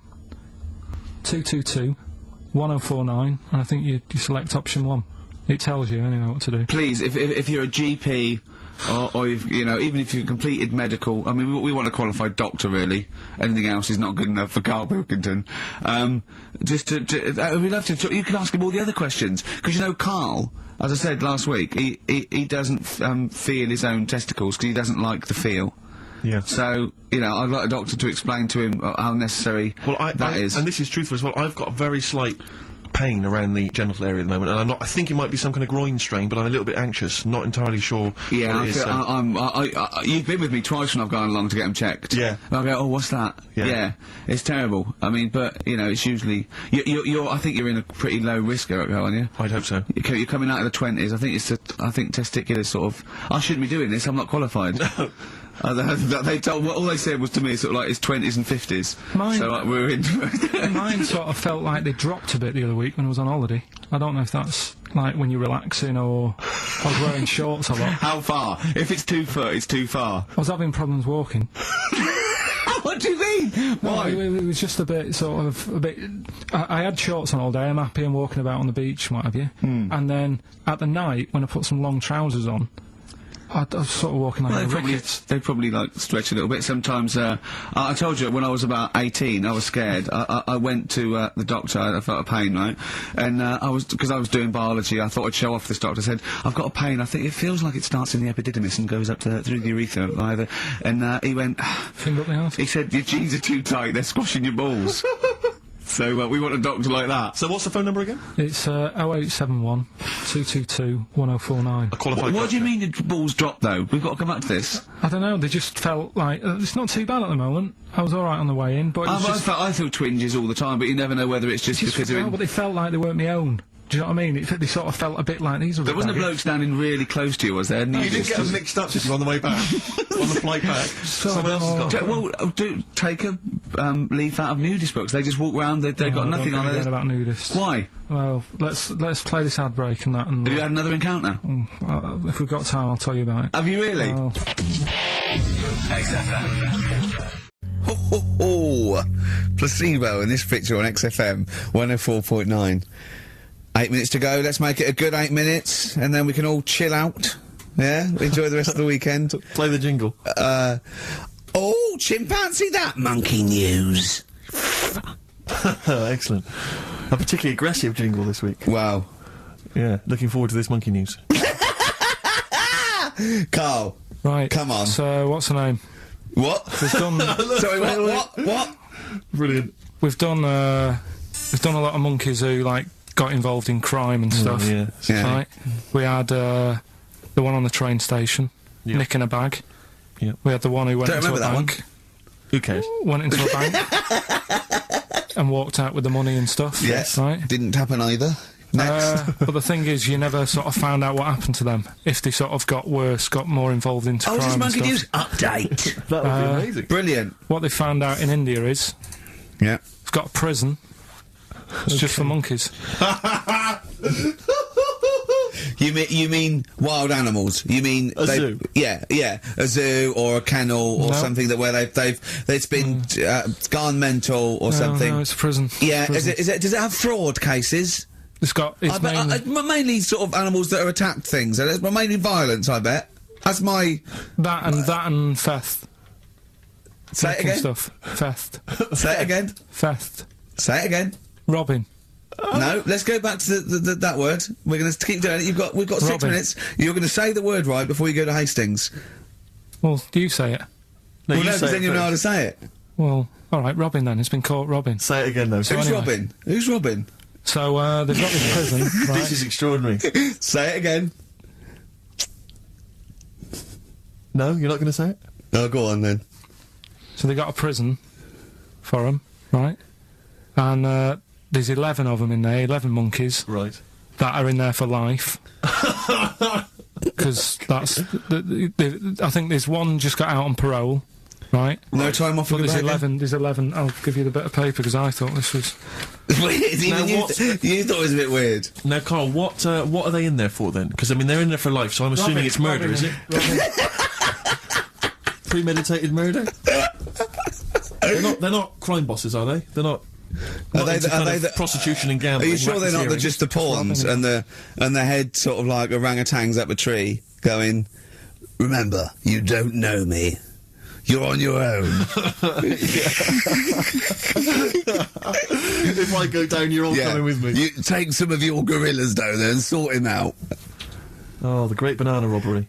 222 1049, and I think you select option 1. It tells you anyway what to do. Please, if you're a GP, or if, you know, even if you've completed medical, I mean, we want a qualified doctor, really. Anything else is not good enough for Karl Pilkington. We'd love to, you can ask him all the other questions, because, you know, Karl, as I said last week, he doesn't, feel his own testicles, because he doesn't like the feel. Yeah. So, you know, I'd like a doctor to explain to him how necessary that is. And this is truthful as well, I've got a very slight pain around the genital area at the moment, and I think it might be some kind of groin strain, but I'm a little bit anxious, not entirely sure yeah, what it is. You've been with me twice when I've gone along to get them checked. Yeah. And I'll go, oh, what's that? Yeah. It's terrible. I mean, but, you know, it's usually... I think you're in a pretty low risk, aren't you? I'd hope so. You're coming out of the 20s. I think testicular sort of... I shouldn't be doing this, I'm not qualified. They told, all they said was to me sort of like it's 20s and 50s. So like we're in. Mine sort of felt like they dropped a bit the other week when I was on holiday. I don't know if that's like when you're relaxing or I was wearing shorts a lot. How far? If it's 2 foot, it's too far. I was having problems walking. What do you mean? Why? No, it was just a bit I had shorts on all day, I'm happy and walking about on the beach and what have you. And then at the night when I put some long trousers on, I was sort of walking like a rickets. They probably like stretch a little bit. Sometimes, I told you when I was about 18, I was scared. I went to the doctor. I felt a pain, right? And because I was doing biology, I thought I'd show off this doctor. I said, I've got a pain. I think it feels like it starts in the epididymis and goes up through the urethra either. And he went, finger up the arse. He said, your jeans are too tight. They're squashing your balls. So we want a doctor like that. So what's the phone number again? It's 0871 222 1049. A qualified What do you mean your balls dropped though? We've got to come back to this. I don't know, they just felt like it's not too bad at the moment. I was alright on the way in, but I feel twinges all the time, but you never know whether it's just because they're in... but they felt like they weren't my own. Do you know what I mean? They sort of felt a bit like these. There wasn't a bloke standing really close to you, was there? No, you didn't get them mixed up just on the way back. On the flight back. Someone else has got... Well, take a leaf out of nudist books. They just walk round, they've got nothing on it. About nudists. Why? Well, let's play this ad break and that. And have you had another encounter? If we've got time, I'll tell you about it. Have you really? Ho, ho, ho. Placebo in this picture on XFM 104.9. 8 minutes to go. Let's make it a good 8 minutes, and then we can all chill out. Yeah, enjoy the rest of the weekend. Play the jingle. Oh, chimpanzee, that monkey news. Excellent. A particularly aggressive jingle this week. Wow. Yeah, looking forward to this monkey news. Carl. Right. Come on. So, what's the name? What? We've done... Sorry, what? Brilliant. We've done a lot of monkeys who, like, got involved in crime and stuff. Yeah. Right? We had the one on the train station, nicking a bag. Yeah. We had the one who went into a bank. Who cares? Went into a bank and walked out with the money and stuff. Yes. Right? Didn't happen either. Next. But the thing is, you never sort of found out what happened to them. If they sort of got worse, got more involved into crime this and monkey stuff. news update. That would be amazing. Brilliant. What they found out in India is... Yeah. It's got a prison. It's just for monkeys. You mean wild animals? You mean a zoo? Yeah, a zoo or a kennel or something where it's been gone mental or something. No, it's a prison. Yeah, prison. Is it? Does it have fraud cases? It's mainly sort of animals that are attacked things. It's mainly violence, I bet. That's my that and theft. Say it again. Stuff. Theft. Say it again. Theft. Say it again. Robbing. No, let's go back to that word. We're going to keep doing it. We've got 6 minutes. You're going to say the word right before you go to Hastings. Well, do you say it? No, well, because then you know how to say it. Well, all right, robbing then. It's been caught robbing. Say it again, though. So Who's robbing? Who's robbing? So they've got this prison. Right? This is extraordinary. Say it again. No, you're not going to say it? No, go on then. So they got a prison for them, right? And there's 11 of them in there, 11 monkeys. Right. That are in there for life. Because that's... I think there's one just got out on parole, right? No time off. But there's 11. I'll give you the bit of paper because I thought this was... Weird. You thought it was a bit weird. Now, Carl, what are they in there for then? Because, I mean, they're in there for life, so I'm assuming it's murder, is it? Premeditated murder? They're not crime bosses, are they? They're not... Are they the prostitution and gambling? Are you sure they're not just the pawns and the head sort of like orangutans up a tree going, remember, you don't know me. You're on your own. If I go down, you're all coming with me. You take some of your gorillas down there and sort him out. Oh, the great banana robbery.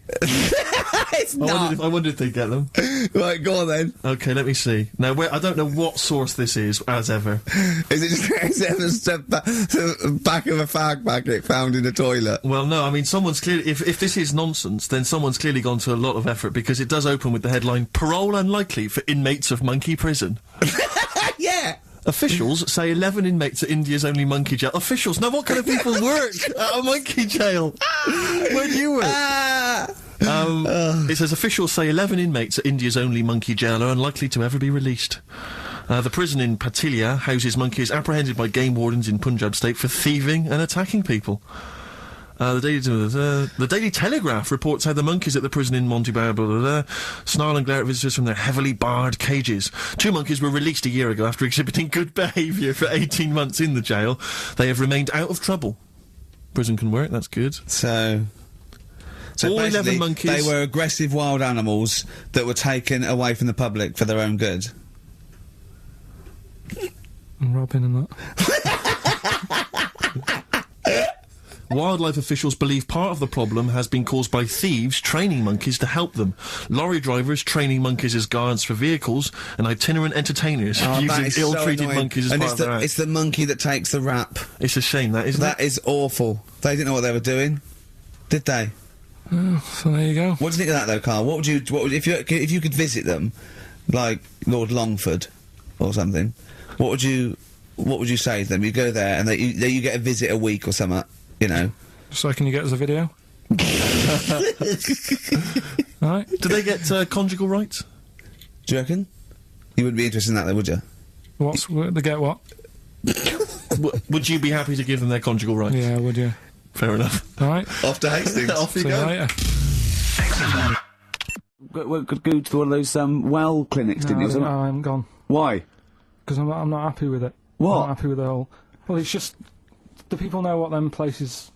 It's not. I wonder if they get them. Right, go on then. Okay, let me see. Now, I don't know what source this is, as ever. Is it just the back of a fag packet found in a toilet? Well, no, I mean, someone's clearly... If this is nonsense, then someone's clearly gone to a lot of effort, because it does open with the headline, "Parole unlikely for inmates of monkey prison." Yeah! Officials say 11 inmates at India's only monkey jail. Officials? Now, what kind of people work at a monkey jail? Where do you work? It says officials say 11 inmates at India's only monkey jail are unlikely to ever be released. The prison in Patilia houses monkeys apprehended by game wardens in Punjab state for thieving and attacking people. The Daily Telegraph reports how the monkeys at the prison in Montevideo snarl and glare at visitors from their heavily barred cages. 2 monkeys were released a year ago after exhibiting good behaviour for 18 months in the jail. They have remained out of trouble. Prison can work, that's good. So all 11 monkeys... they were aggressive wild animals that were taken away from the public for their own good. And Robin and that. Wildlife officials believe part of the problem has been caused by thieves training monkeys to help them. Lorry drivers training monkeys as guards for vehicles, and itinerant entertainers using ill-treated monkeys as part of their act. It's the monkey that takes the rap. It's a shame, that, isn't it? That is awful. They didn't know what they were doing, did they? So there you go. What do you think of that, though, Carl? What would if you could visit them, like Lord Longford or something? What would you say to them? You go there and you get a visit a week or something. You know. So can you get us a video? Right. Do they get conjugal rights? Do you reckon? You wouldn't be interested in that, though, would you? They get what? Would you be happy to give them their conjugal rights? Yeah, would you? Fair enough. All right. Off to Hastings. Off you See go. you later. Could go to one of those well clinics, didn't you? I haven't gone. Why? Because I'm not happy with it. What? I'm not happy with the whole... Well, it's just... Do people know what them places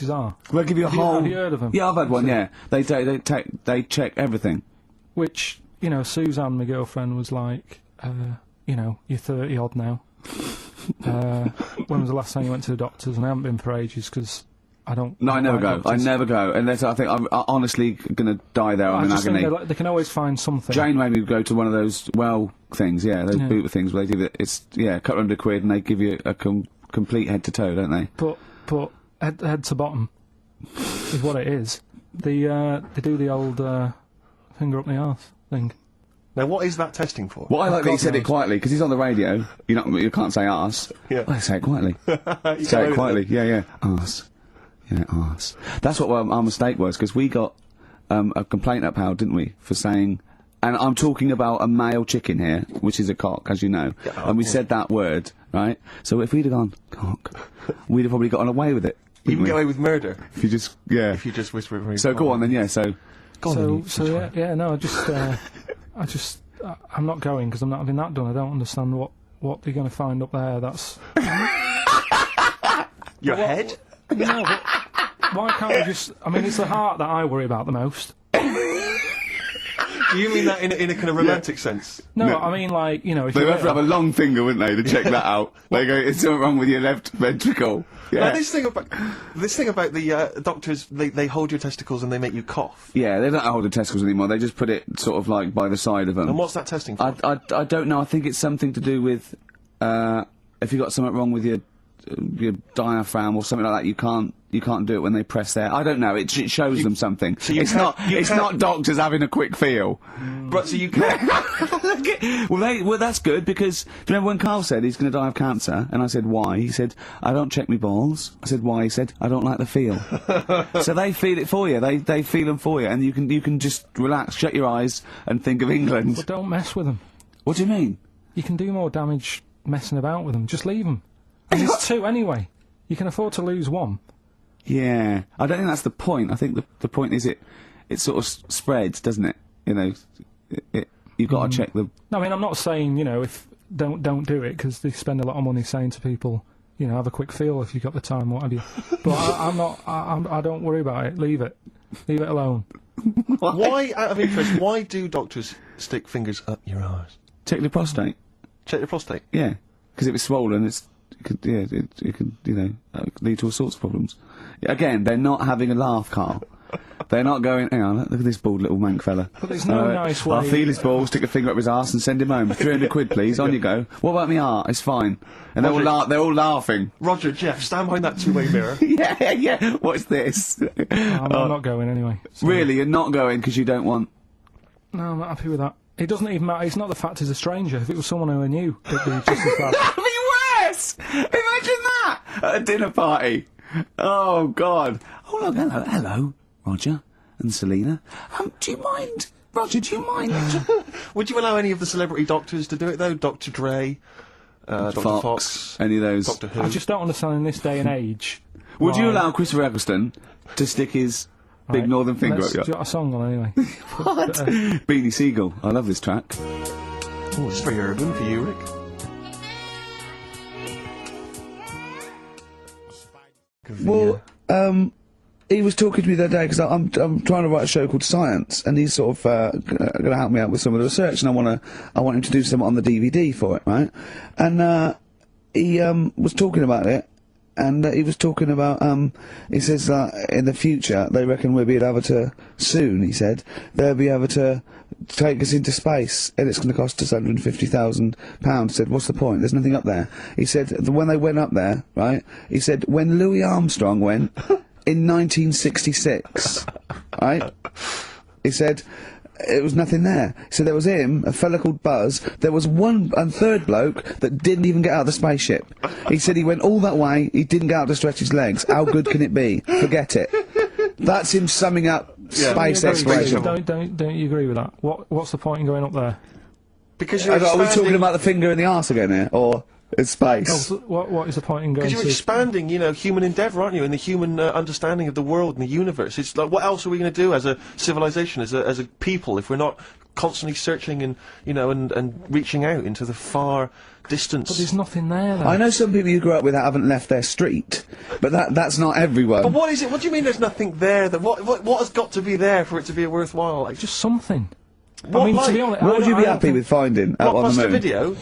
are? They'll give you a whole... Have you heard of them? Yeah, I've had one, yeah. They check everything. Which, you know, Suzanne, my girlfriend, was like, you know, you're 30-odd now. When was the last time you went to the doctors? And I haven't been for ages, because I don't... No, I never go. Doctors. I never go. Unless I think I'm honestly gonna die there. I'm in agony. Think they can always find something. Jane made me go to one of those things, those booper things where they do it's, a couple £100 and they give you a complete head to toe, don't they? But head to bottom is what it is. They do the old finger up the arse thing. Now, what is that testing for? What I like that he said it quietly, because he's on the radio. You can't say arse. Yeah. Well, say it quietly. Say it quietly. Yeah. Arse. Yeah, arse. That's what our mistake was, because we got a complaint upheld, didn't we, for saying... And I'm talking about a male chicken here, which is a cock, as you know. Yeah, and we said that word, right? So if we'd have gone, cock, we'd have probably gotten away with it. You can get away with murder. If you just, If you just whisper it very So go on then, no, I'm not going, because I'm not having that done. I don't understand what they're going to find up there. That's... Your head? No, but why can't we just... I mean, it's the heart that I worry about the most. Do you mean that in a kind of romantic sense? No, I mean, like, you know... If they have to have a long finger, wouldn't they, to check that out? They go, it's something wrong with your left ventricle. Yeah. Now, this thing about the doctors, they hold your testicles and they make you cough. Yeah, they don't hold the testicles anymore. They just put it sort of like by the side of them. And what's that testing for? I don't know. I think it's something to do with if you got something wrong with your diaphragm or something like that. You can't do it when they press there. I don't know. It shows them something. So it's not doctors having a quick feel. But so you can't. Well, that's good, because do you remember when Carl said he's going to die of cancer, and I said why? He said I don't check my balls. I said why? He said I don't like the feel. So they feel it for you. They feel them for you, and you can just relax, shut your eyes, and think of England. But don't mess with them. What do you mean? You can do more damage messing about with them. Just leave them. And there's 2 anyway. You can afford to lose 1. Yeah, I don't think that's the point. I think the point is it sort of spreads, doesn't it? You know, you've got to check the... No, I mean, I'm not saying, you know, don't do it, because they spend a lot of money saying to people, you know, have a quick feel if you've got the time, what have you. But I don't worry about it. Leave it alone. Why, out of interest, why do doctors stick fingers up your arse? Check your prostate. Check your prostate? Yeah, because if it's swollen, it could, you know, lead to all sorts of problems. Again, they're not having a laugh, Carl. They're not going, hang on, look at this bald little mank fella. But there's no nice way. I'll feel his balls, stick a finger up his arse and send him home. 300 quid, please, on you go. What about me art? It's fine. And they're all laughing. Roger, Jeff, stand behind that two-way mirror. yeah, what's this? I'm not going anyway. So. Really, you're not going because you don't want... No, I'm not happy with that. It doesn't even matter, it's not the fact he's a stranger. If it was someone who I knew, it'd be just as bad. That'd be worse! Imagine that! At a dinner party. Oh, God. Oh, look, hello, Roger and Selena. Do you mind? Roger, do you mind? Would you allow any of the celebrity doctors to do it, though? Dr. Dre, Dr. Fox, any of those? Doctor Who. I just don't understand in this day and age. Would you allow Christopher Eccleston to stick his big northern finger up your... Got a song on anyway. What? Beanie Siegel. I love this track. Oh, it's very urban for you, Rick. Well, he was talking to me the other day because I'm trying to write a show called Science, and he's sort of going to help me out with some of the research, and I want him to do something on the DVD for it, right? And he was talking about it, and he was talking about he says that in the future they reckon we'll be able to soon. He said they'll be able to take us into space, and it's going to cost us £150,000. Said, what's the point? There's nothing up there. He said when they went up there, right? He said when Louis Armstrong went in 1966, right? He said it was nothing there. So there was him, a fella called Buzz. There was one and third bloke that didn't even get out of the spaceship. He said he went all that way. He didn't get out to stretch his legs. How good can it be? Forget it. That's him summing up space exploration. Don't you agree with that? What's the point in going up there? Because you're Are we talking about the finger in the arse again here, or it's space? Oh, so what is the point in going? Because you're expanding, you know, human endeavour, aren't you? And the human understanding of the world and the universe. It's like, what else are we going to do as a civilization, as a people, if we're not constantly searching and, you know, and reaching out into the far distance? But there's nothing there, though. I know some people you grew up with that haven't left their street, but that's not everyone. But what is it? What do you mean there's nothing there? That what has got to be there for it to be a worthwhile? Like, just something. What, I mean, like, to be honest, what would you be happy with finding out on the moon? Video?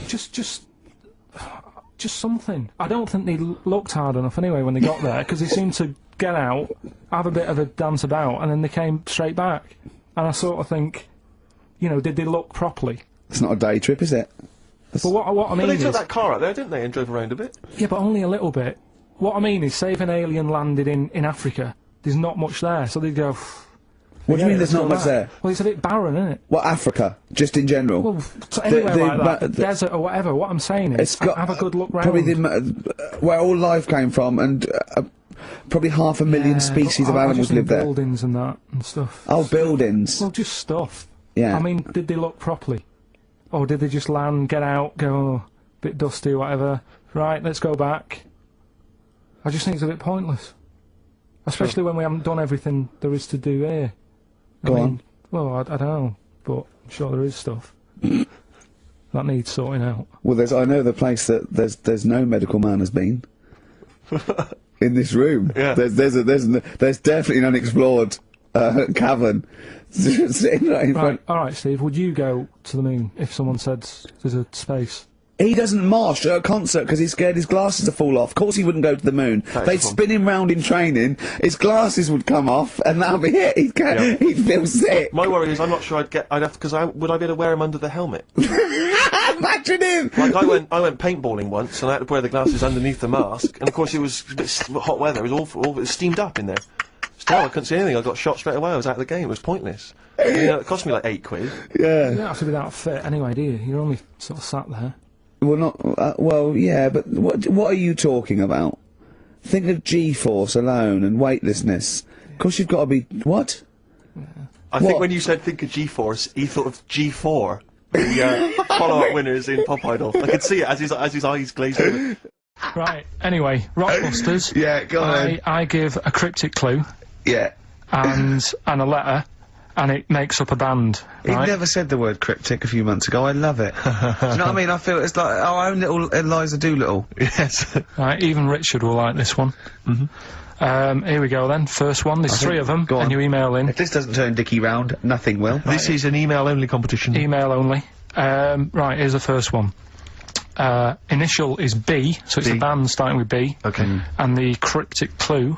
Just something. I don't think they looked hard enough anyway when they got there, because they seemed to get out, have a bit of a dance about, and then they came straight back. And I sort of think, you know, did they look properly? It's not a day trip, is it? But what I mean But they is... took that car out there, didn't they, and drove around a bit? Yeah, but only a little bit. What I mean is, say if an alien landed in Africa, there's not much there, so they'd go... What do you mean there's not much there? Well, it's a bit barren, isn't it? What, Africa? Just in general? Well, anywhere like that, the desert or whatever. What I'm saying is, have a good look round. Probably where all life came from, and probably 500,000 species of animals live there. Buildings and that and stuff. Oh, buildings. Well, just stuff. Yeah. I mean, did they look properly? Or did they just land, get out, go, oh, bit dusty, whatever. Right, let's go back. I just think it's a bit pointless. Especially when we haven't done everything there is to do here. Go on. Well, I don't know, but I'm sure there is stuff that needs sorting out. Well, I know the place that there's no medical man has been in this room. Yeah. There's definitely an unexplored cavern sitting right in front. All right, Steve. Would you go to the moon if someone said there's a space? He doesn't march at a concert because he's scared his glasses to fall off. Of course he wouldn't go to the moon. They'd spin him round in training, his glasses would come off, and that'll be it. He'd feel sick. My worry is I'm not sure would I be able to wear them under the helmet? Imagine him! Like, I went paintballing once, and I had to wear the glasses underneath the mask, and of course it was a bit hot weather, it was awful, it was steamed up in there. Still, I couldn't see anything, I got shot straight away, I was out of the game, it was pointless. You know, it cost me like £8. Yeah. You don't have to be that fit anyway, do you? You're only sort of sat there. Well, not, well, yeah, but what are you talking about? Think of G-force alone and weightlessness. Of course you've got to be, what? Yeah. I think when you said think of G-force, he thought of G4, the follow-up winners in Pop Idol. I could see it as his eyes glazed over. Right, anyway, Rockbusters. Yeah, go on. I give a cryptic clue. Yeah. And a letter, and it makes up a band. He never said the word cryptic a few months ago. I love it. Do you know what I mean? I feel it's like our own little Eliza Doolittle. Yes. Right, even Richard will like this one. Here we go then. First one. There's 3 of them, and you email in. If this doesn't turn Dickie round, nothing will. This is an email-only competition. Email only. Right, here's the first one. Initial is B, so it's a band starting with B. Okay. And the cryptic clue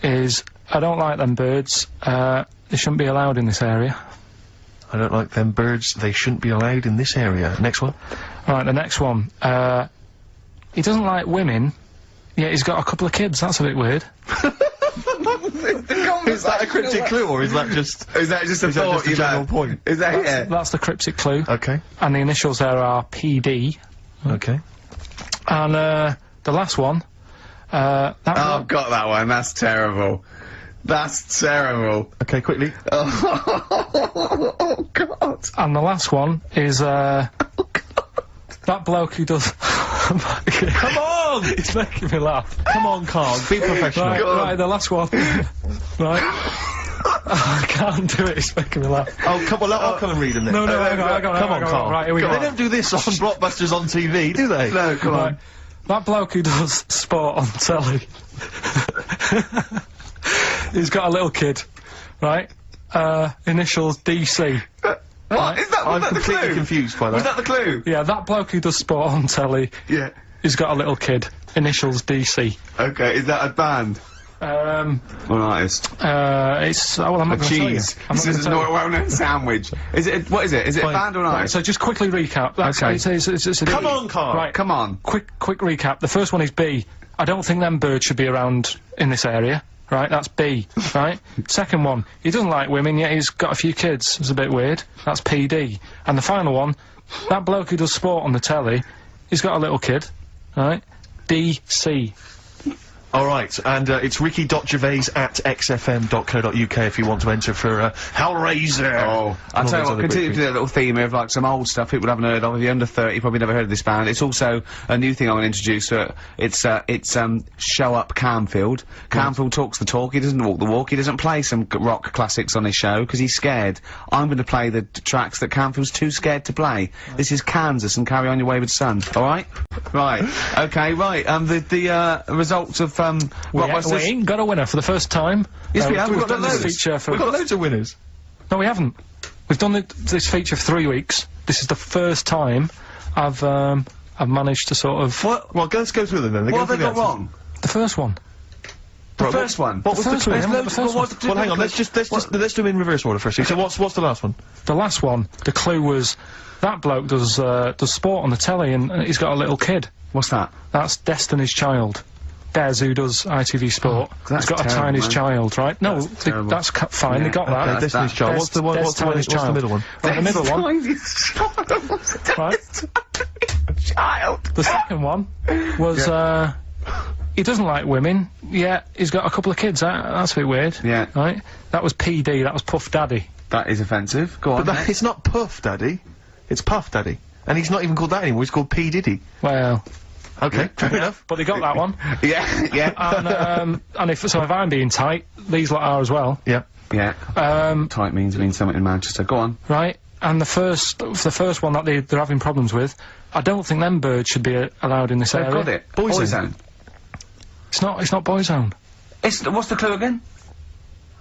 is, I don't like them birds, they shouldn't be allowed in this area. I don't like them birds, they shouldn't be allowed in this area. Next one. Right, the next one. He doesn't like women, yet he's got a couple of kids, that's a bit weird. Is that a cryptic clue, or is that just... Is that just a general point? Is that That's the cryptic clue. Okay. And the initials there are PD. Okay. And, the last one, I've got that one, that's terrible. That's terrible. Okay, quickly. Oh, God. And the last one is, that bloke who does... Come on! It's making me laugh. Come on, Karl, be professional. Right, the last one. Right. I can't do it, it's making me laugh. Oh, come on, I'll come and read them then. No, hang on, come on, Karl. Right, here we go. They don't do this on Blockbusters on TV, do they? No, come on. That bloke who does sport on telly. He's got a little kid, right? Initials DC. What? Is that, I'm that completely the clue? confused by that. Was that the clue? Yeah, that bloke who does sport on telly. Yeah. He's got a little kid. Initials DC. Okay, is that a band? Or an artist? It's... well, I'm not gonna tell you. Cheese. I'm This not is gonna tell a you. well-known sandwich. Is it, what is it? Is it a band or an Right, artist? so just quickly recap. That's, Okay. it's a Come on, Karl. Right, Come on. quick recap. The first one is B. I don't think them birds should be around in this area. Right, that's B. Right? Second one, he doesn't like women, yet he's got a few kids. It's a bit weird. That's PD. And the final one, that bloke who does sport on the telly, he's got a little kid. Right? DC. Alright, and it's ricky.gervais@xfm.co.uk if you want to enter for Hellraiser. Oh, I'll tell you what, continue to do that little theme of like some old stuff people haven't heard of. If you're under 30, you probably never heard of this band. It's also a new thing I'm going to introduce. It's Show Up Camfield. Camfield talks the talk, he doesn't walk the walk, he doesn't play some rock classics on his show because he's scared. I'm going to play the tracks that Camfield's too scared to play. This is Kansas and Carry On Your Wayward Son. Alright? Right. Okay, right. The results of We ain't got a winner for the first time. Yes, we have. We've We've done got this loads. feature for... We've got loads of winners. No, we haven't. We've done this feature for 3 weeks. This is the first time I've managed to sort of... What? Well, let's go through them then. What have they got wrong? The first one. The first one? What was the first clue? one, the first one. Well, hang on, let's do them in reverse order first. So what's the last one? The last one, the clue was, that bloke does sport on the telly and he's got a little kid. What's that? That's Destiny's Child. Des, who does ITV Sport, that's he's got terrible, a tiny man. child, right? No, terrible. that's fine, they got Okay, that. Destiny's Child. What's the one? What's the middle one? Right, the middle one, right? Child. The second one was, he doesn't like women, yet he's got a couple of kids, that's a bit weird. Yeah. Right? That was PD, that was Puff Daddy. That is offensive. Go on. But it's not Puff Daddy. It's Puff Daddy. And he's not even called that anymore, he's called P. Diddy. Well... Okay, fair enough. But they got that one. Yeah. And if I'm being tight, these lot are as well. Yeah. Yeah. Tight means something in Manchester. Go on. Right? And the first one that they're having problems with, I don't think them birds should be allowed in this They've area. got it. Boyzone. It's not Boyzone. What's the clue again?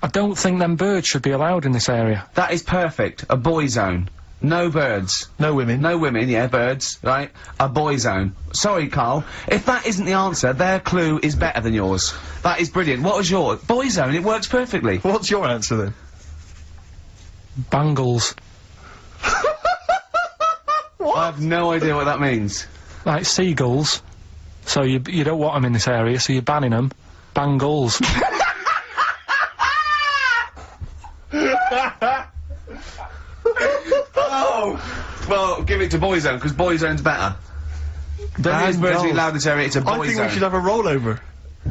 I don't think them birds should be allowed in this area. That is perfect. A boy zone. No birds. No women. No women, yeah, birds, right? A boy zone. Sorry, Karl. If that isn't the answer, their clue is better than yours. That is brilliant. What was yours? Boy zone, it works perfectly. What's your answer then? Bangles. I have no idea what that means. Like seagulls. So you don't want them in this area, so you're banning them. Bangles. Oh! Well, give it to Boyzone, because Boyzone's better. Don't think birds allowed in this area, it's a Boyzone. I think we should have a rollover.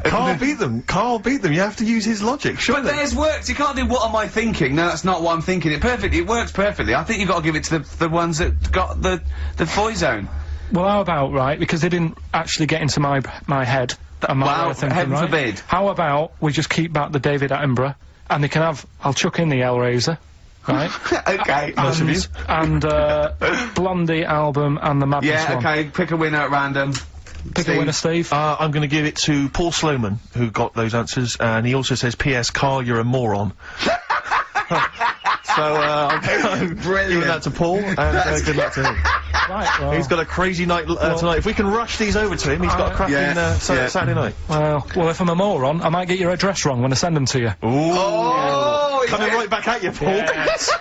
Karl beat them. Karl beat them. You have to use his logic, surely. But theirs works. You can't do what am I thinking. No, that's not what I'm thinking. It works perfectly. I think you've got to give it to the ones that got the Boyzone. Well, how about, right, because they didn't actually get into my head that I'm thinking, heaven right? forbid. How about we just keep back the David Attenborough, and they can have, I'll chuck in the Hellraiser, right? Okay. And Blondie album and the Madness one. Yeah, okay, pick a winner at random. Pick a winner, Steve. I'm going to give it to Paul Sloman, who got those answers, and he also says, P.S. Carl, you're a moron. So, I'm giving that to Paul, and good luck to him. Right, well. He's got a crazy night tonight. If we can rush these over to him, he's got a cracking Saturday night. Well, if I'm a moron, I might get your address wrong when I send them to you. Ooh. Oh, coming right back at you, Paul. Yes.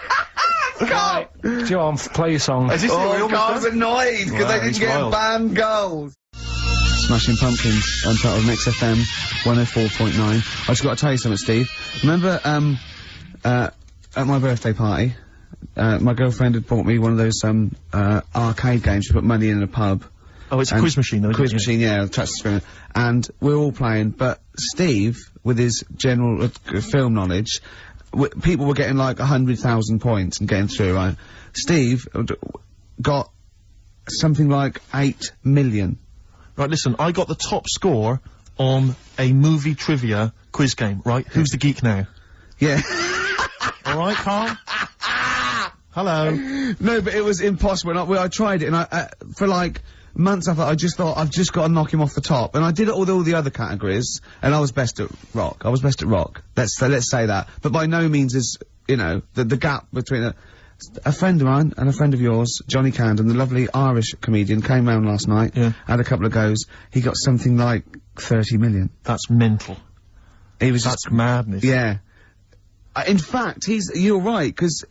Right. Do you want to play your song? Carl's annoyed because they didn't get banned goals. Smashing Pumpkins on top of Mix FM 104.9. I just got to tell you something, Steve. Remember, at my birthday party, my girlfriend had bought me one of those, arcade games you put money in a pub. Oh, it's a quiz machine, though. Quiz machine, yeah, touch the screen. And we're all playing, but Steve, with his general film knowledge, people were getting like 100,000 points and getting through, right? Steve got something like 8 million. Right, listen, I got the top score on a movie trivia quiz game, right? Who's the geek now? Yeah. Alright, Carl? Hello. No, but it was impossible. I tried it, and for like months after, I just thought, I've just got to knock him off the top. And I did it with all the other categories, and I was best at rock. Let's say that. But by no means is, you know, the gap between a friend of mine and a friend of yours, Johnny Camden, the lovely Irish comedian, came round last night, had a couple of goes. He got something like 30 million. That's mental. That's madness. Yeah. In fact, you're right, because,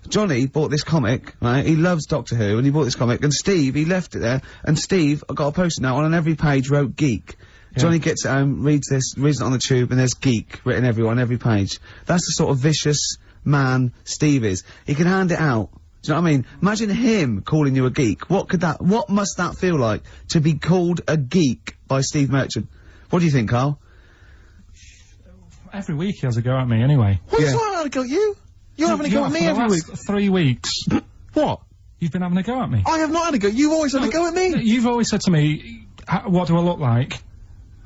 Johnny bought this comic, right? He loves Doctor Who, and he bought this comic, and Steve, he left it there, and Steve, I've got a post-it note on every page, wrote geek. Yeah. Johnny gets it home, reads it on the tube, and there's geek written on every page. That's the sort of vicious man Steve is. He can hand it out. Do you know what I mean? Imagine him calling you a geek. What must that feel like, to be called a geek by Steve Merchant? What do you think, Carl? Every week he has a go at me, anyway. What's that a go at you? You're having a go at me every week. 3 weeks. What? You've been having a go at me. I have not had a go. You've always had a go at me. You've always said to me, what do I look like?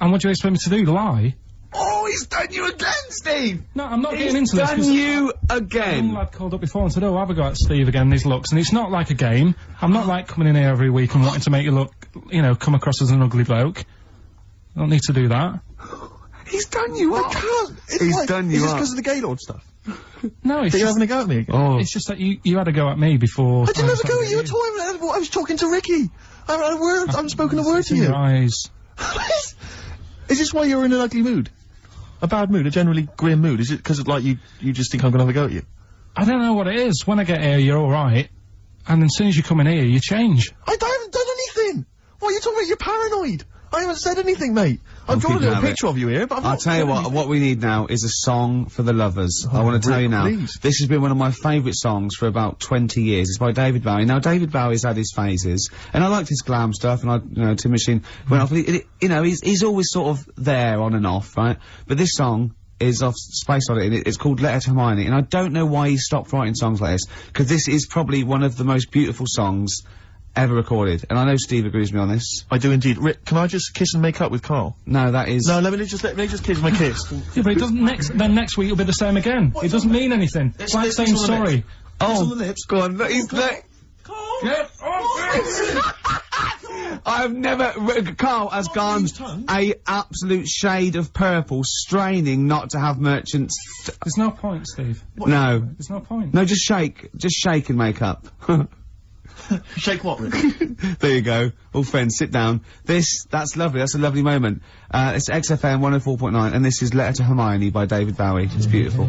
And what do you expect me to do? Lie? Oh, he's done you again, Steve! No, I'm not getting into this. He's done you again. Some lad called up before and said, oh, have a go at Steve again, these looks. And it's not like a game. I'm not like coming in here every week and wanting to make you look, you know, come across as an ugly bloke. I don't need to do that. He's done you up. I can't. He's done you up. Is this because of the Gaylord stuff? No, it's you're having a go at me again? Oh. It's just that you had a go at me before. I didn't have a go at you at all. I was talking to Ricky. I haven't had a word. I haven't spoken a word to you. Your eyes. Is this why you're in an ugly mood? A bad mood? A generally grim mood? Is it because like you just think I'm gonna have a go at you? I don't know what it is. When I get here, you're alright. And as soon as you come in here, you change. I haven't done anything! What are you talking about? You're paranoid! I haven't said anything, mate. I've drawn a little picture of you here, but I'll tell you what we need now is a song for the lovers. I want to tell you now, this has been one of my favourite songs for about 20 years. It's by David Bowie. Now, David Bowie's had his phases, and I liked his glam stuff, and Tin Machine went off. You know, he's always sort of there, on and off, right? But this song is off Space Oddity, and it's called Letter to Hermione, and I don't know why he stopped writing songs like this, because this is probably one of the most beautiful songs ever recorded, and I know Steve agrees with me on this. I do indeed. Rick, can I just kiss and make up with Carl? No, that is... No, let me just kiss my kiss. Yeah, but it doesn't then next week it'll be the same again. It doesn't mean anything. It's like saying sorry. Oh, on the lips. Go on, he's like... Carl! Get off I've never... Carl has gone a absolute shade of purple, straining not to have Merchant's... There's no point, Steve. No. There's no point. No, just shake and make up. Shake what, Rick? There you go. All friends, sit down. That's lovely. That's a lovely moment. It's XFM 104.9, and this is Letter to Hermione by David Bowie. It's beautiful.